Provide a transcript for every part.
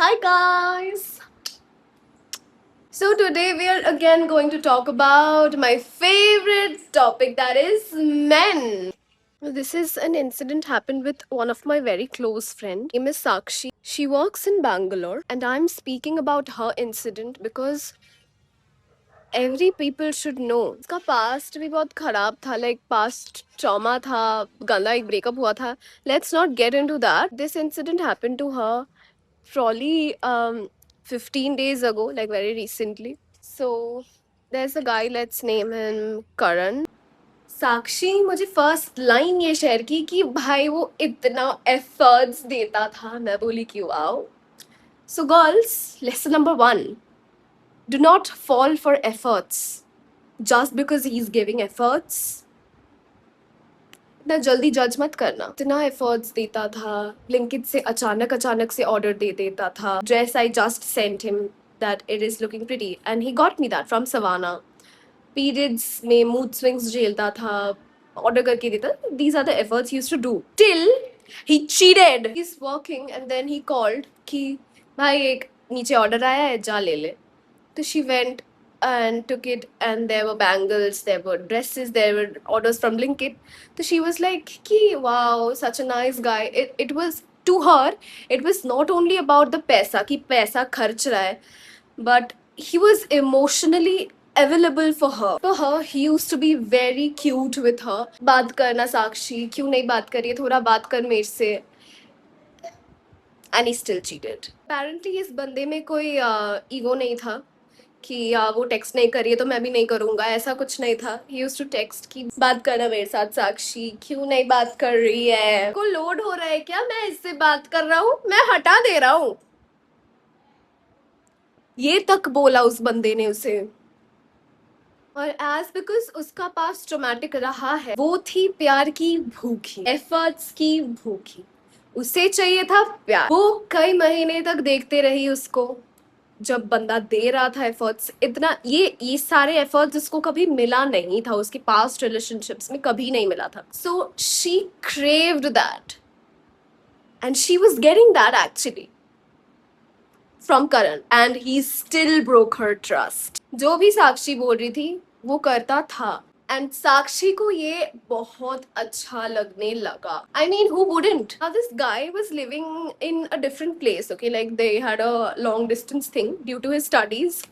Hi guys! So today we are again going to talk about my favorite topic, that is men. This is an incident happened with one of my very close friend. Name is Sakshi. She works in Bangalore and I'm speaking about her incident because every people should know. उसका past भी बहुत खराब था, like past trauma था, गंदा एक breakup हुआ था. Let's not get into that. This incident happened to her probably 15 days ago, like very recently. So there's a guy, let's name him Karan. साक्षी मुझे फर्स्ट लाइन ये शेयर की कि भाई वो इतना एफर्ट्स देता था. मैं बोली कि wow. So girls, lesson number 1, do not fall for efforts just because he's giving efforts. इतना जल्दी जज मत करना. इतना एफर्ट्स देता था, ब्लिंकिट से अचानक से ऑर्डर दे देता था. Dress I just sent him that it is looking pretty and he got me that from Savannah. Periods में mood swings झेलता था, ऑर्डर करके देता. These are the efforts he used to do till he cheated. He's working and then he called कि भाई एक नीचे order आया है, जा ले ले. So she went and took it, and there were bangles, there were dresses, there were orders from Blinkit. So she was like, "Ki wow, such a nice guy." It was to her. It was not only about the paisa, कि पैसा खर्च रहा है, but he was emotionally available for her. For her, he used to be very cute with her. बात करना साक्षी, क्यों नहीं बात कर रही है, थोड़ा बात कर मेरे से. And he still cheated. Apparently इस बंदे में कोई ईगो नहीं था कि वो टेक्स्ट नहीं करिए तो मैं भी नहीं करूंगा, ऐसा कुछ नहीं था. ही यूज्ड टू टेक्स्ट कि बात करना मेरे साथ साक्षी, क्यों नहीं बात कर रही है, को लोड हो रहा है क्या, मैं इससे बात कर रहा हूँ, मैं हटा दे रहा हूँ. ये तक बोला उस बंदे ने उसे. और एज बिकॉज उसका पास ट्रोमैटिक रहा है, वो थी प्यार की भूखी, एफर्ट्स की भूखी. उसे चाहिए था प्यार. वो कई महीने तक देखते रही उसको जब बंदा दे रहा था एफर्ट्स. इतना ये सारे एफर्ट्स उसको कभी मिला नहीं था, उसके पास्ट रिलेशनशिप्स में कभी नहीं मिला था. So she craved that and she was getting that actually from Karan, and he still broke her trust. जो भी साक्षी बोल रही थी वो करता था, एंड साक्षी को ये बहुत अच्छा लगने लगा. I mean who wouldn't. Now this guy was living in a different place, okay, like they had a long distance thing due to his studies.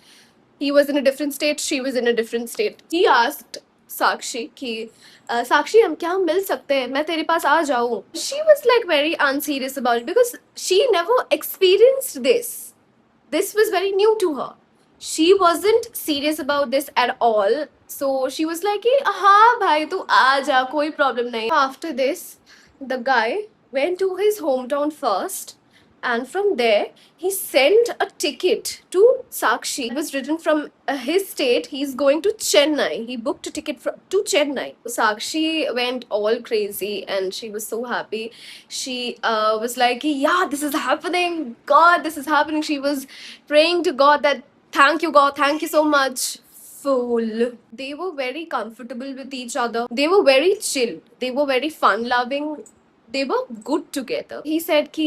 He was in a different state, she was in a different state. He asked साक्षी कि साक्षी हम क्या हम मिल सकते हैं, मैं तेरे पास आ जाऊं. She was like very unserious about it because she never experienced this. This was very new to her. She wasn't serious about this at all. So she was like, हाँ भाई तू आ जा, कोई problem नहीं. After this, the guy went to his hometown first, and from there he sent a ticket to Sakshi. It was written from his state. He's going to Chennai. He booked a ticket to Chennai. Sakshi went all crazy and she was so happy. She was like, yeah, this is happening. God, this is happening. She was praying to God that, thank you, God, thank you so much. Fool. They were very comfortable with each other. They were very chill. They were very fun loving. They were good together. He said कि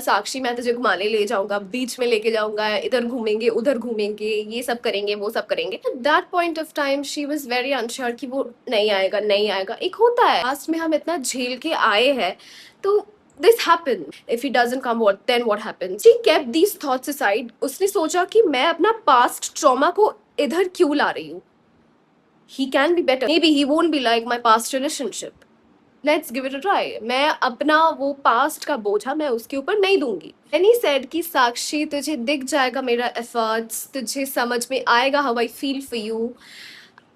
साक्षी मैं तुझे घुमाने ले जाऊंगा, बीच में लेके जाऊंगा, इधर घूमेंगे उधर घूमेंगे, ये सब करेंगे वो सब करेंगे. At that point of time she was very unsure कि वो नहीं आएगा नहीं आएगा. एक होता है लास्ट में हम इतना झेल के आए हैं तो this happened. If he doesn't come, what then what happens? She kept these thoughts aside. उसने सोचा कि मैं अपना past trauma को इधर क्यों ला रही हूँ. He can be better. Maybe he won't be like my past relationship. Let's give it a try. मैं अपना वो पास्ट का बोझा मैं उसके ऊपर नहीं दूंगी. एंड ही सेड कि साक्षी तुझे दिख जाएगा मेरा एफर्ट्स, तुझे समझ में आएगा how I feel for you,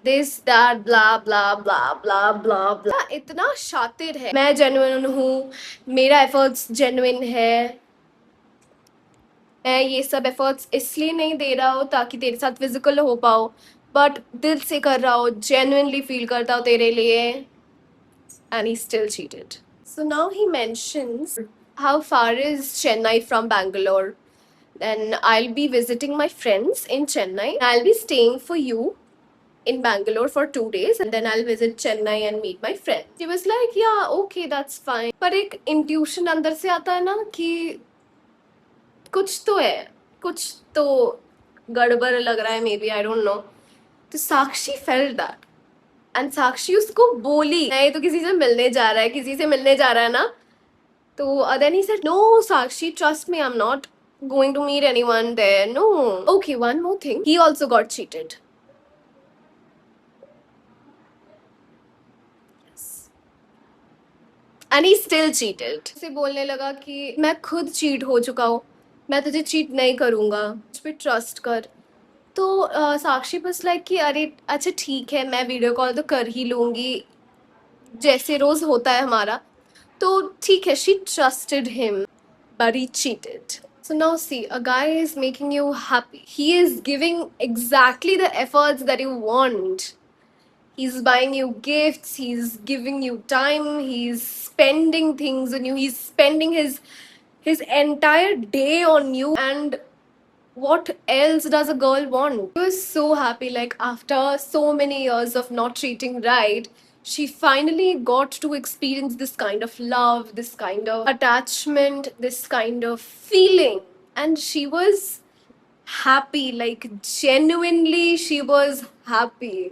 this that blah blah blah blah blah blah. इतना शातिर है, मैं जेन्युइन हूँ, मेरा एफर्ट्स जेन्युइन है, मैं ये सब एफर्ट्स इसलिए नहीं दे रहा हूँ ताकि तेरे साथ फिजिकल हो पाओ, बट दिल से कर रहा हूँ, जेन्युइनली फील करता हूँ तेरे लिए. And he still cheated. So now he mentions how far is Chennai from Bangalore. Then I'll be visiting my friends in Chennai. I'll be staying for you in Bangalore for 2 days and then I'll visit Chennai and meet my friend. She was like, yeah, okay, that's fine. पर एक intuition अंदर से आता है ना कि कुछ तो है, कुछ तो गड़बड़ लग रहा है, may be, I don't know. तो साक्षी फेल्ट दैट, एंड साक्षी उसको बोली, नहीं तो किसी से मिलने जा रहा है, किसी से मिलने जा रहा है ना। तो then he said, no, Sakshi, trust me, I'm not going to meet anyone there. No. Okay, one more thing. He also got cheated. Yes. And he still cheated. उसे बोलने लगा कि मैं खुद चीट हो चुका हूँ, मैं तुझे चीट नहीं करूँगा, मुझ पे ट्रस्ट कर। तो साक्षी बस लाइक कि अरे अच्छा ठीक है, मैं वीडियो कॉल तो कर ही लूँगी, जैसे रोज होता है हमारा, तो ठीक है, she trusted him, but he cheated. So now see, a guy is making you happy. He is giving exactly the efforts that you want. He's buying you gifts, he's giving you time, he's spending things on you, he's spending his entire day on you, and what else does a girl want? She was so happy, like after so many years of not treating right, she finally got to experience this kind of love, this kind of attachment, this kind of feeling. And she was happy, like genuinely, she was happy.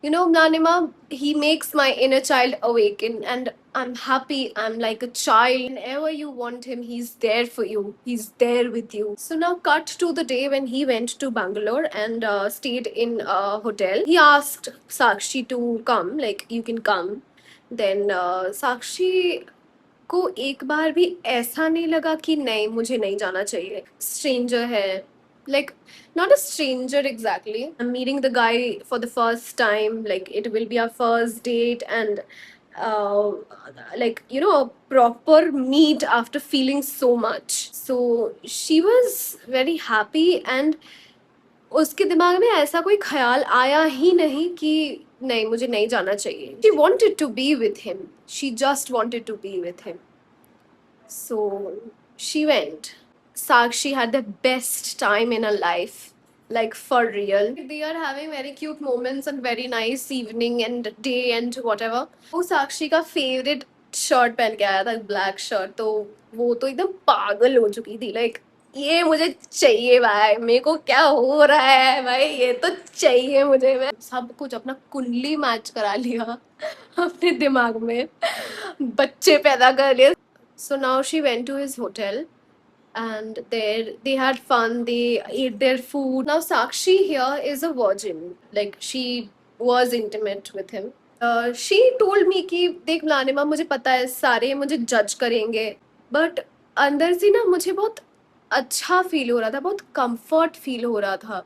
You know, Nanima, he makes my inner child awaken, and I'm happy. I'm like a child. Whenever you want him, he's there for you. He's there with you. So now, cut to the day when he went to Bangalore and stayed in a hotel. He asked Sakshi to come, like, you can come. Then Sakshi को एक बार भी ऐसा नहीं लगा कि नहीं, मुझे नहीं जाना चाहिए, स्ट्रेंजर है, like not a stranger exactly, I'm meeting the guy for the first time, like it will be our first date, and uh, like you know, a proper meet after feeling so much. So she was very happy, and उसके दिमाग में ऐसा कोई ख्याल आया ही नहीं कि नहीं, मुझे नहीं जाना चाहिए. She wanted to be with him. She just wanted to be with him. So she went. Sakshi had the best time in her life. Like for real. They are having very cute moments and very nice evening and day and whatever. वो साक्षी का favorite shirt पहन के आया था, black shirt, तो वो तो एकदम पागल हो चुकी थी, लाइक ये मुझे चाहिए भाई, मेरे को क्या हो रहा है भाई, ये तो चाहिए मुझे. मैं सब कुछ अपना कुंडली मैच करा लिया अपने दिमाग में, बच्चे पैदा कर लिए. So now she went to his hotel, and there they had fun, they ate their food. Now Sakshi here is a virgin, like she was intimate with him. She told me कि देख लानिमा, मुझे पता है सारे मुझे जज करेंगे, but अंदर से ना मुझे बहुत अच्छा फील हो रहा था, बहुत कंफर्ट फील हो रहा था,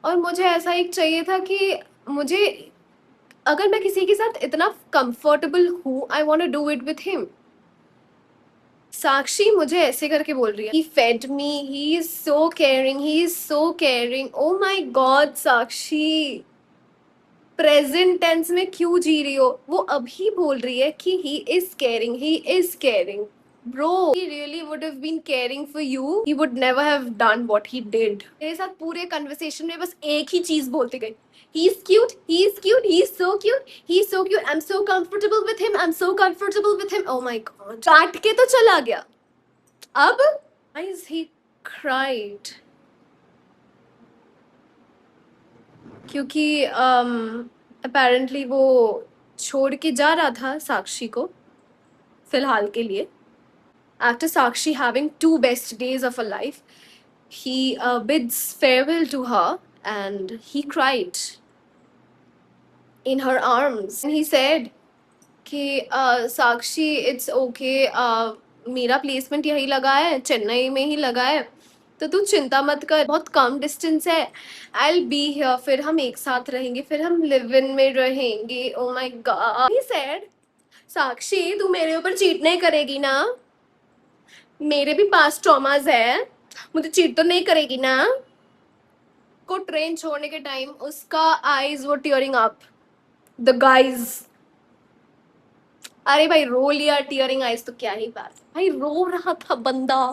और मुझे ऐसा एक चाहिए था कि मुझे, अगर मैं किसी के साथ इतना कंफर्टेबल हूँ, I want to do it with him. Sakshi मुझे ऐसे करके बोल रही है, he fed me, he is so caring, he is so caring. Oh my God, Sakshi present tense में क्यों जी रही हो? वो अभी बोल रही है कि he is caring, he is caring. Bro, he really would have been caring for you. He would never have done what he did. मेरे साथ पूरे कन्वर्सेशन में बस एक ही चीज बोलती गई, he's cute, he's cute, he's so cute, he's so cute, I'm so comfortable with him, I'm so comfortable with him. Oh my God, काट के तो चला गया. अब why is he cried? क्योंकि अपेरेंटली वो छोड़ के जा रहा था साक्षी को फिलहाल के लिए. After Sakshi having two best days of her life, he bids farewell to her, and he cried in her arms. And he said कि साक्षी, it's okay, मेरा प्लेसमेंट यही लगा है, चेन्नई में ही लगा है, तो तू चिंता मत कर, बहुत कम डिस्टेंस है, आई विल बी हियर, फिर हम एक साथ रहेंगे, फिर हम लिव इन में रहेंगे. Oh my God. He said, Sakshi तू मेरे ऊपर चीट नहीं करेगी ना? मेरे भी पास ट्रॉमास है, मुझे चीट तो नहीं करेगी ना? को ट्रेन छोड़ने के टाइम उसका eyes were tearing up, the guys. अरे भाई रो लिया, टीयरिंग आईज तो क्या ही बात है भाई, रो रहा था बंदा,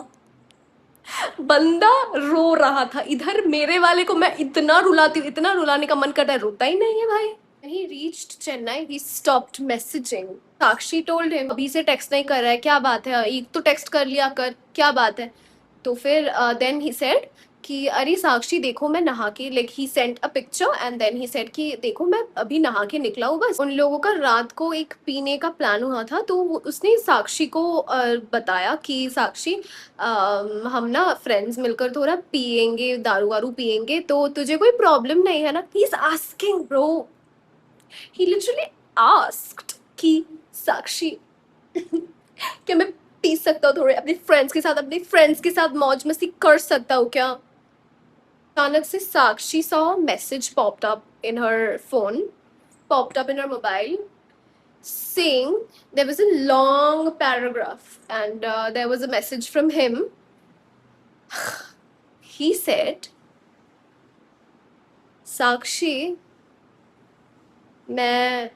बंदा रो रहा था. इधर मेरे वाले को मैं इतना रुलाती हूँ, इतना रुलाने का मन करता है, रोता ही नहीं है भाई. When he reached Chennai, he stopped messaging. Sakshi told him, अभी से टेक्स्ट नहीं कर रहा है, क्या बात है, एक तो टेक्स्ट कर लिया कर, क्या बात है? तो फिर देन ही सेड कि अरे साक्षी देखो मैं नहा के, like he sent a picture and then he said कि देखो मैं अभी नहा के निकला हूँ बस। उन लोगों का रात को एक पीने का प्लान हुआ था, तो उसने साक्षी को बताया कि साक्षी हम ना फ्रेंड्स मिलकर थोड़ा पियेंगे, दारू वारू पियेंगे, तो तुझे कोई प्रॉब्लम नहीं है ना। He is asking bro, he literally asked कि साक्षी क्या मैं पी सकता हूँ थोड़े अपने फ्रेंड्स के साथ, अपने फ्रेंड्स के साथ मौज मस्ती कर सकता हूँ क्या। अचानक से साक्षी saw a message popped up in her phone, popped up in her mobile, saying there was a long paragraph and there was a message from him. He said, साक्षी मैं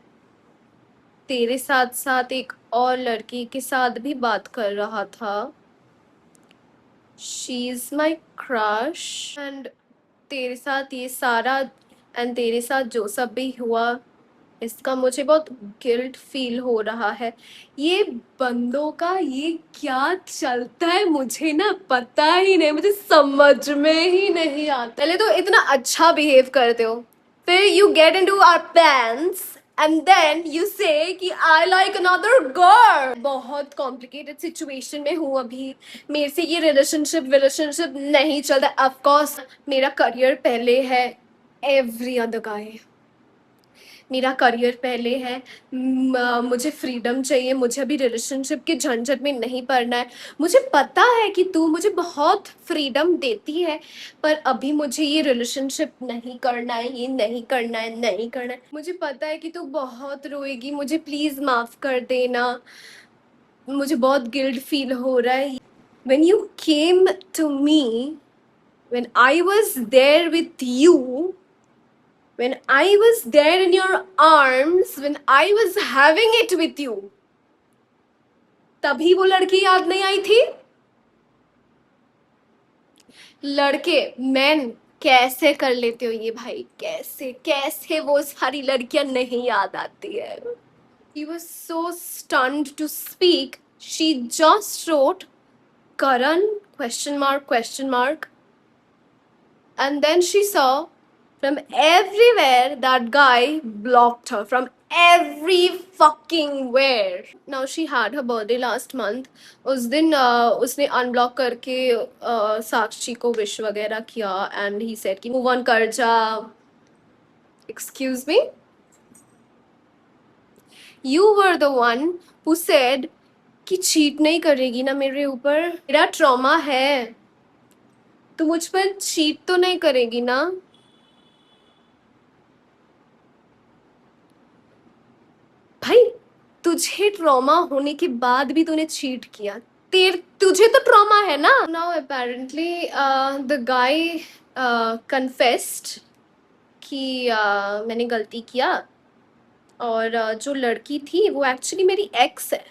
तेरे साथ साथ एक और लड़की के साथ भी बात कर रहा था, she is my crush and तेरे साथ ये सारा एंड तेरे साथ जो सब भी हुआ इसका मुझे बहुत गिल्ट फील हो रहा है। ये बंदों का ये क्या चलता है मुझे ना पता ही नहीं, मुझे समझ में ही नहीं आता। पहले तो इतना अच्छा बिहेव करते हो, फिर you get into our plans and then you say कि आई लाइक अनदर गर्ल। बहुत कॉम्प्लिकेटेड सिचुएशन में हूँ अभी, मेरे से ये रिलेशनशिप नहीं चलता। ऑफ कोर्स मेरा करियर पहले है, एवरी अदर गाय, मेरा करियर पहले है, मुझे फ्रीडम चाहिए, मुझे अभी रिलेशनशिप के झंझट में नहीं पड़ना है। मुझे पता है कि तू मुझे बहुत फ्रीडम देती है, पर अभी मुझे ये रिलेशनशिप नहीं करना है, ये नहीं करना है, नहीं करना है। मुझे पता है कि तू बहुत रोएगी, मुझे प्लीज़ माफ़ कर देना, मुझे बहुत गिल्ट फील हो रहा है। When you came to me, when I was there with you, when I was there in your arms, when I was having it with you, तभी वो लड़की याद नहीं आई थी। लड़के मैन कैसे कर लेते हो ये भाई, कैसे कैसे वो सारी लड़कियां नहीं याद आती है। She was so stunned to speak. She just wrote Karan question mark, and then she saw from everywhere that guy blocked her from every fucking where. Now she had her birthday last month. उस दिन उसने unblock करके साक्षी को wish वगैरह किया and he said कि move on कर जा। Excuse me, you were the one who said कि चीट नहीं करेगी ना मेरे ऊपर, मेरा ट्रॉमा है, तू मुझ पर चीट तो नहीं करेगी ना। भाई तुझे ट्रॉमा होने के बाद भी तूने चीट किया, तुझे तो ट्रॉमा है ना। Now apparently the guy confessed कि मैंने गलती किया और जो लड़की थी वो एक्चुअली मेरी एक्स है।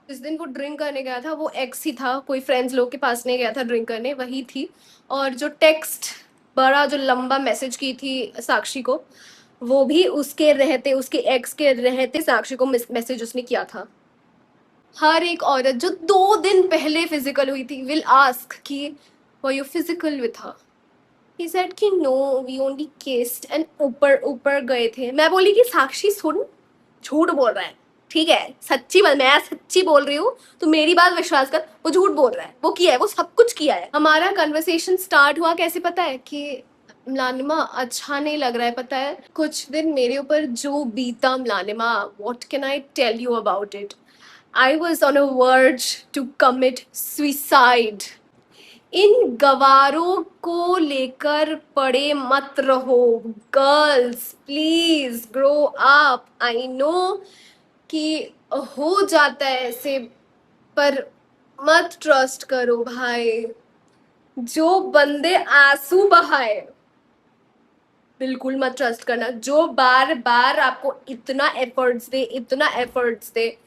जिस दिन वो ड्रिंक करने गया था वो एक्स ही था, कोई फ्रेंड्स लोग के पास नहीं गया था ड्रिंक करने, वही थी। और जो टेक्स्ट बड़ा जो लंबा मैसेज की थी साक्षी को, वो भी उसके रहते, उसके एक्स के रहते साक्षी को मैसेज उसने किया था। हर एक औरत जो 2 दिन पहले फिजिकल हुई थी विल आस्क कि were you physical with her. He said कि no we only kissed and ऊपर ऊपर गए थे। मैं बोली कि साक्षी सुन, झूठ बोल रहा है, ठीक है सच्ची बात, मैं सच्ची बोल रही हूँ, तो मेरी बात विश्वास कर, वो झूठ बोल रहा है, वो किया है, वो सब कुछ किया है। हमारा कन्वर्सेशन स्टार्ट हुआ कैसे पता है कि मलानिमा अच्छा नहीं लग रहा है, पता है कुछ दिन मेरे ऊपर जो बीता मलानिमा, what can I tell you about it. I was on a verge to commit suicide. इन गवारों को लेकर पड़े मत रहो girls, please grow up. I know कि हो जाता है ऐसे, पर मत ट्रस्ट करो भाई। जो बंदे आंसू बहाए बिल्कुल मत ट्रस्ट करना, जो बार बार आपको इतना एफर्ट्स दे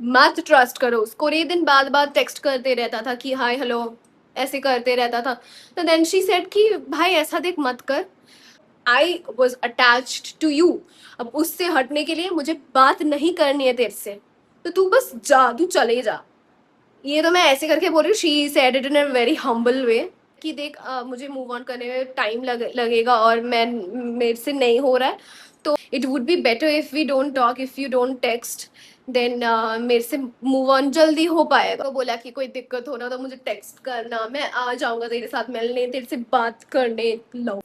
मत ट्रस्ट करो उसको। ये दिन बाद बाद टेक्स्ट करते रहता था कि हाय हेलो ऐसे करते रहता था। तो देन शी सेड कि भाई ऐसा देख मत कर, I was attached to you, अब उससे हटने के लिए मुझे बात नहीं करनी है तेरे से, तो तू बस जा, तू चले जा। ये तो मैं ऐसे करके बोल रही हूँ, she said it in a very humble way कि देख मुझे मूव ऑन करने में टाइम लगेगा और मैं मेरे से नहीं हो रहा है, तो it would be better if we don't talk, if you don't text, then मेरे से मूव ऑन जल्दी हो पाएगा। तो बोला कि कोई दिक्कत हो ना तो मुझे टेक्स्ट करना, मैं आ जाऊंगा तेरे साथ मिलने, तेरे से बात करने। लो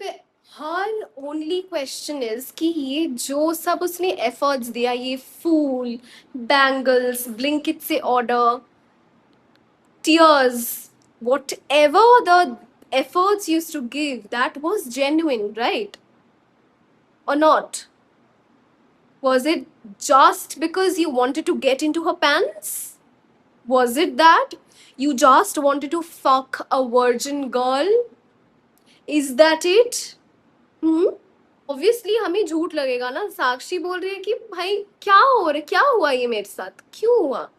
हर ओनली क्वेश्चन इज कि ये जो सब उसने एफर्ट्स दिया, ये फूल, बैंगल्स, ब्लिंकिट से order, tears, whatever the efforts used to give, that was genuine, right? Or not? Was it just because you wanted to get into her pants? Was it that you just wanted to fuck a virgin girl? Is that it? Hmm? Obviously हमें झूठ लगेगा ना, साक्षी बोल रही है कि भाई क्या हो रहा है, क्या हुआ ये मेरे साथ, क्यों हुआ,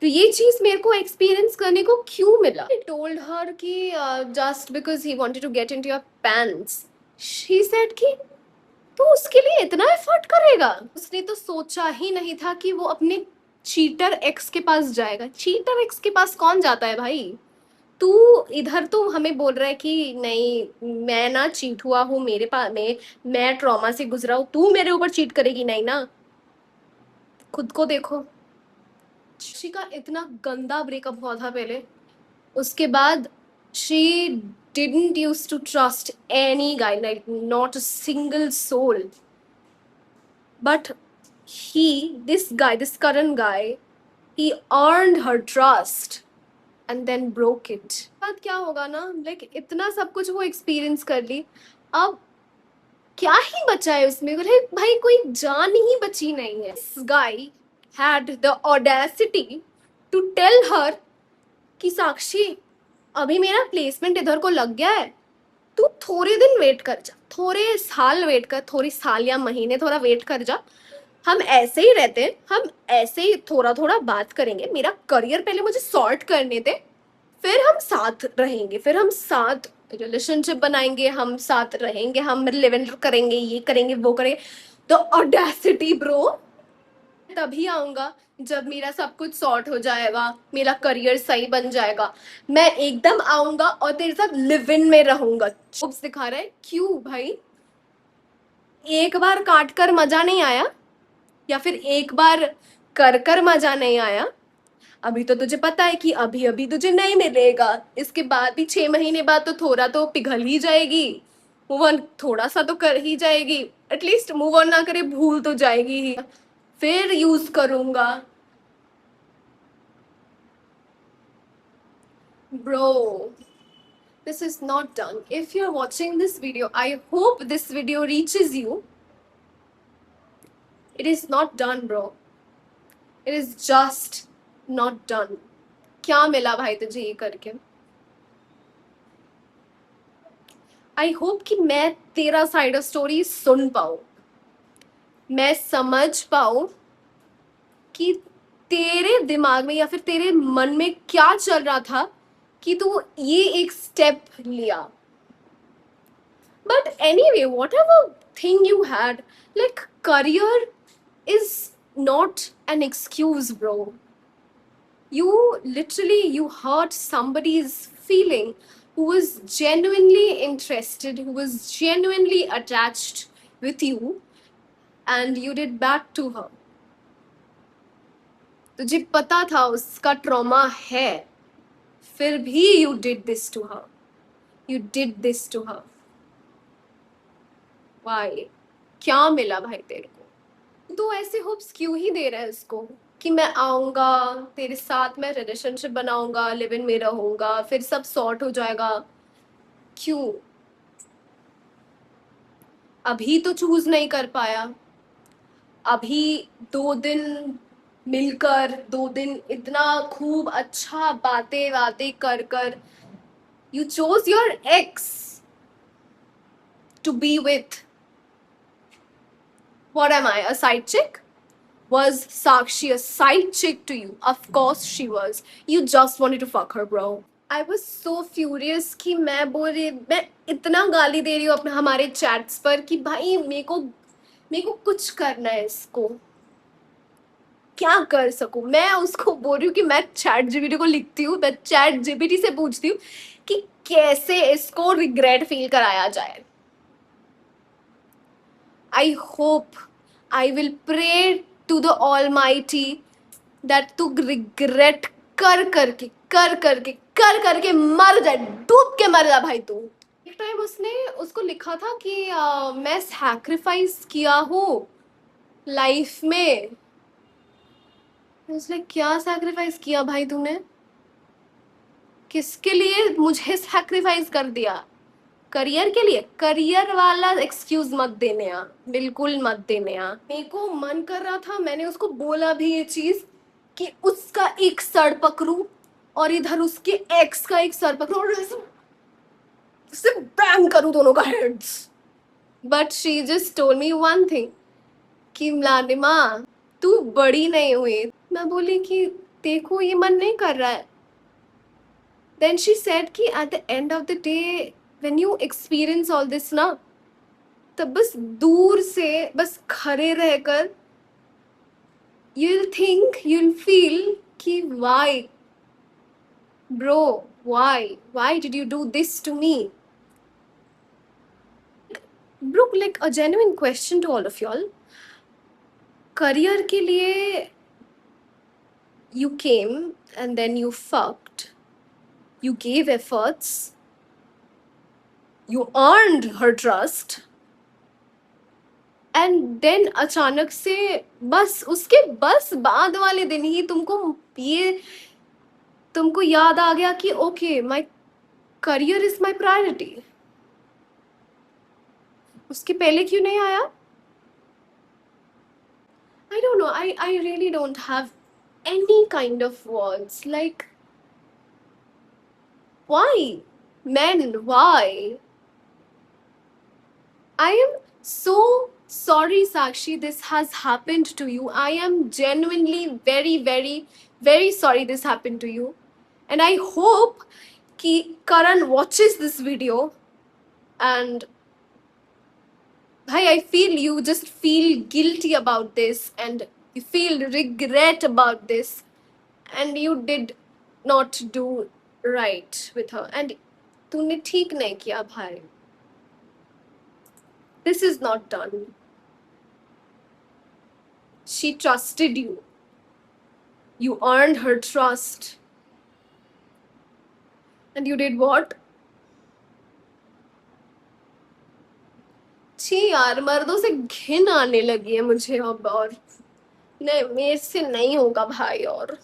तो ये चीज मेरे को एक्सपीरियंस करने को क्यों मिला। आई टोल्ड हर कि just because he wanted to get into your pants, she said कि तो उसके लिए इतना एफर्ट करेगा। उसने तो सोचा ही नहीं था कि वो अपने चीटर एक्स के पास जाएगा। चीटर एक्स के पास कौन जाता है भाई? तू इधर तो हमें बोल रहा है कि नहीं मैं ना चीट हुआ हूँ, मेरे पास मैं ट्रॉमा से गुजरा हूँ, तू मेरे ऊपर चीट करेगी नहीं ना, खुद को देखो। शी का इतना गंदा ब्रेकअप हुआ था पहले, उसके बाद she didn't used to trust any guy, like not a single soul. But this guy, this current guy, he earned her trust and then broke it. बात क्या होगा ना, like इतना सब कुछ वो एक्सपीरियंस कर ली, अब क्या ही बचा है उसमें, भाई कोई जान ही बची नहीं है। This guy had the audacity to tell her कि साक्षी अभी मेरा प्लेसमेंट इधर को लग गया है, तू थोड़े दिन वेट कर जा, थोड़े साल वेट कर, थोड़ी साल या महीने थोड़ा वेट कर जा, हम ऐसे ही रहते हैं, हम ऐसे ही थोड़ा थोड़ा बात करेंगे, मेरा करियर पहले मुझे सॉर्ट करने दे, फिर हम साथ रहेंगे, फिर हम साथ रिलेशनशिप बनाएंगे, हम साथ रहेंगे, हम लिव इन करेंगे, ये करेंगे वो करेंगे। द ऑडेसिटी ब्रो, तभी आऊंगा जब मेरा सब कुछ सॉर्ट हो जाएगा, मेरा करियर सही बन जाएगा, मैं एकदम आऊंगा और तेरे साथ लिव इन में रहूंगा। चिप्स दिखा रहा है क्यों भाई? एक बार काट कर मजा नहीं आया, या फिर एक बार कर मजा नहीं आया? अभी तो तुझे पता है कि अभी अभी तुझे नहीं मिलेगा, इसके बाद भी 6 महीने बाद तो थोड़ा तो पिघल ही जाएगी, मूव ऑन थोड़ा सा तो कर ही जाएगी, एटलीस्ट मूव ऑन ना करे भूल तो जाएगी ही, फिर यूज करूंगा। Bro, this is not done. If you're watching this video, I hope this video reaches you. It is not done, bro. It is just not done. क्या मिला भाई तुझे ये करके? आई होप कि मैं तेरा साइड ऑफ स्टोरी सुन पाऊँ, मैं समझ पाऊँ कि तेरे दिमाग में या फिर तेरे मन में क्या चल रहा था कि तू ये एक स्टेप लिया। But anyway, whatever thing you had, like career is not an excuse, bro. You hurt somebody's feeling who was genuinely interested, who was genuinely attached with you, and you did back to her. तुझे पता था उसका trauma है, फिर भी you did this to her. You did this to her. Why? क्या मिला भाई तेरे को? तो ऐसे होप्स क्यों ही दे रहा है उसको कि मैं आऊंगा तेरे साथ, मैं रिलेशनशिप बनाऊंगा, लिव इन में रहूंगा, फिर सब सॉर्ट हो जाएगा? क्यों? अभी तो चूज नहीं कर पाया, अभी 2 दिन मिलकर, 2 दिन इतना खूब अच्छा बातें बातें कर कर you chose your ex to be with. What am I, a side chick? Was Sakshi a side chick to you? Of course she was. You just wanted to fuck her, bro. I was so furious कि मैं इतना गाली दे रही हूँ अपने हमारे chats पर कि भाई मेरे को कुछ करना है इसको, क्या कर सकूं। मैं उसको बोल रही हूँ कि मैं चैट जीपीटी को लिखती हूँ, मैं चैट जीपीटी से पूछती हूँ कि कैसे इसको रिग्रेट फील कराया जाए। I hope, I will pray to the almighty that तू रिग्रेट कर करके मर जाए, डूब के मर जा भाई तू। एक टाइम उसने उसको लिखा था कि मैं सैक्रिफाइस किया हूँ लाइफ में। उसने क्या सैक्रिफाइस किया भाई तूने? किसके लिए मुझे सैक्रिफाइस कर दिया? करियर के लिए? करियर वाला एक्सक्यूज मत देने आ, बिल्कुल मत देने आ। मेरे को मन कर रहा था, मैंने उसको बोला भी ये चीज कि उसका एक सर पकड़ू और इधर उसके एक्स का एक सर पकड़ू और उससे बैंग करूं दोनों का heads. But she just told me one thing कि लालिमा तू बड़ी नहीं हुई। मैं बोली कि देखो ये मन नहीं कर रहा है। Then she said कि at the end of the day when you experience all this ना, तब बस दूर से बस खड़े रहकर you'll think, you'll feel कि why bro, why did you do this to me? Bro, like a genuine question to all of y'all. Career के लिए you came and then you fucked, you gave efforts, you earned her trust, and then अचानक से बस उसके बस बाद वाले दिन ही तुमको याद आ गया कि okay my career is my priority. उसके पहले क्यों नहीं आया? I don't know, I really don't have any kind of words like why men, why? I am so sorry, Sakshi, this has happened to you. I am genuinely very, very, very sorry this happened to you. And I hope कि Karan watches this video and bhai, I feel you just feel guilty about this and you feel regret about this and you did not do right with her and तूने ठीक नहीं किया भाई. This is not done. She trusted you. You earned her trust. And you did what? छी यार, मर्दों से घिन आने लगी है मुझे अब और नहीं, मेरे से नहीं होगा भाई और